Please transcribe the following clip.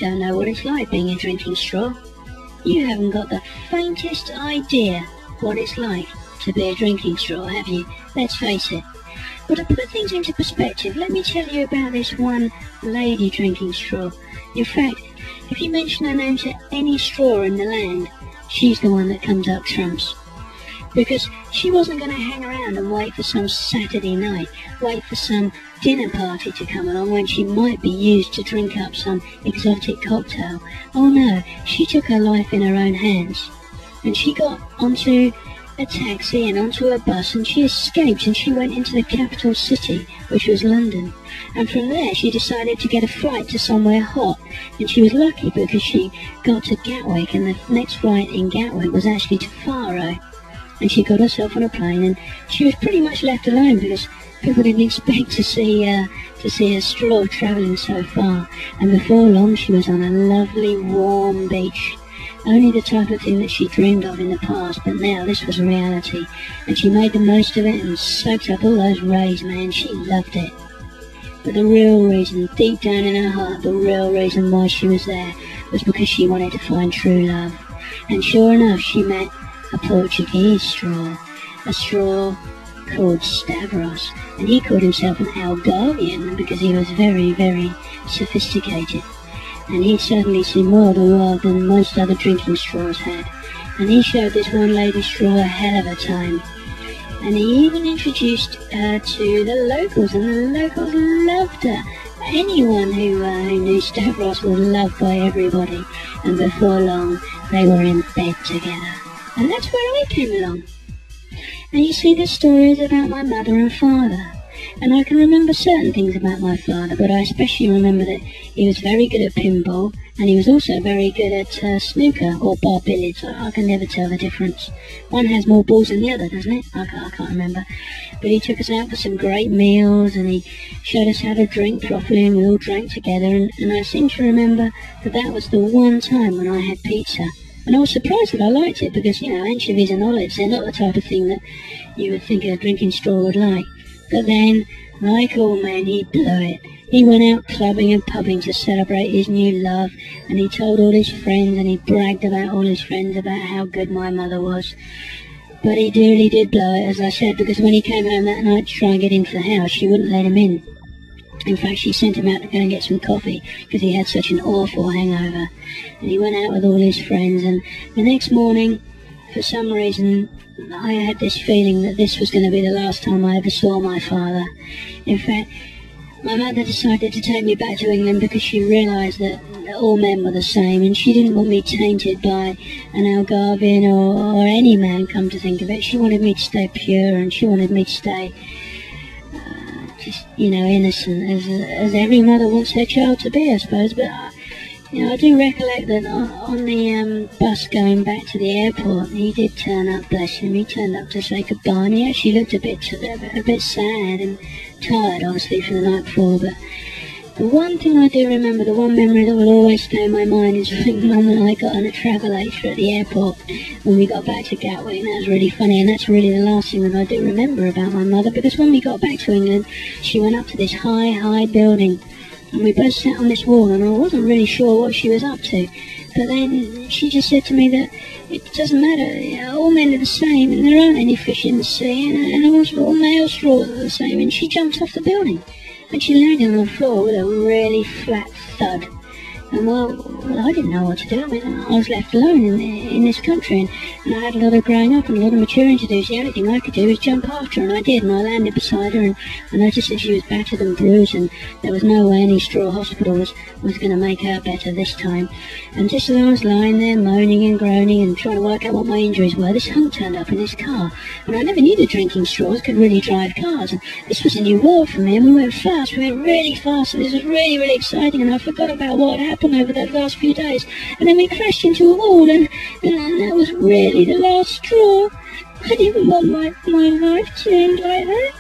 don't know what it's like being a drinking straw. You haven't got the faintest idea what it's like to be a drinking straw, have you? Let's face it. But to put things into perspective, let me tell you about this one lady drinking straw. In fact, if you mention her name to any straw in the land, she's the one that comes up trumps. Because she wasn't going to hang around and wait for some Saturday night, wait for some dinner party to come along when she might be used to drink up some exotic cocktail. Oh no, she took her life in her own hands. And she got onto a taxi and onto a bus, and she escaped, and she went into the capital city, which was London. And from there she decided to get a flight to somewhere hot, and she was lucky because she got to Gatwick, and the next flight in Gatwick was actually to Faro. And she got herself on a plane, and she was pretty much left alone because people didn't expect to see a straw travelling so far. And before long she was on a lovely warm beach. Only the type of thing that she dreamed of in the past, but now this was reality. And she made the most of it and soaked up all those rays, man. She loved it. But the real reason, deep down in her heart, the real reason why she was there was because she wanted to find true love. And sure enough, she met a Portuguese straw, a straw called Stavros, and he called himself an Algarvian because he was very, very sophisticated, and he'd certainly seen more of the world than most other drinking straws had, and he showed this one lady straw a hell of a time, and he even introduced her to the locals, and the locals loved her. Anyone who knew Stavros was loved by everybody, and before long they were in bed together. And that's where I came along. And you see, this story is about my mother and father. And I can remember certain things about my father, but I especially remember that he was very good at pinball, and he was also very good at snooker or bar billiards. I can never tell the difference. One has more balls than the other, doesn't it? I can't remember. But he took us out for some great meals, and he showed us how to drink properly, and we all drank together. And I seem to remember that was the one time when I had pizza. And I was surprised that I liked it because, you know, anchovies and olives, they're not the type of thing that you would think a drinking straw would like. But then, like all men, he blew it. He went out clubbing and pubbing to celebrate his new love, and he told all his friends, and he bragged about all his friends about how good my mother was. But he really did blow it, as I said, because when he came home that night to try and get into the house, she wouldn't let him in. In fact, she sent him out to go and get some coffee because he had such an awful hangover. And he went out with all his friends, and the next morning, for some reason, I had this feeling that this was going to be the last time I ever saw my father. In fact, my mother decided to take me back to England because she realised that all men were the same, and she didn't want me tainted by an Algarvian or any man, come to think of it. She wanted me to stay pure, and she wanted me to stay just, you know, innocent, as every mother wants her child to be, I suppose. But you know, I do recollect that on the bus going back to the airport, he did turn up, bless him. He turned up to say goodbye, and he actually looked a bit sad and tired, obviously, for the night before. But the one thing I do remember, the one memory that will always stay in my mind, is when Mum and I got on a travelator at the airport when we got back to Gatwick. And that was really funny, and that's really the last thing that I do remember about my mother, because when we got back to England, she went up to this high building, and we both sat on this wall, and I wasn't really sure what she was up to. But then she just said to me that it doesn't matter, you know, all men are the same, and there aren't any fish in the sea, and all male straws are the same. And she jumped off the building, and she landed on the floor with a really flat thud. And well, I didn't know what to do. I mean, I was left alone in this country, and I had a lot of growing up and a lot of maturing to do. So the only thing I could do was jump after her, and I did, and I landed beside her, and I noticed that she was battered and bruised, and there was no way any straw hospital was going to make her better this time. And just as I was lying there moaning and groaning and trying to work out what my injuries were, this hunk turned up in his car, and I never knew that drinking straws could really drive cars, and this was a new world for me, and we went fast, we went really fast, and this was really, really exciting, and I forgot about what had happened over those last few days, and then we crashed into a wall, and that was really the last straw. I didn't want my life to end like that.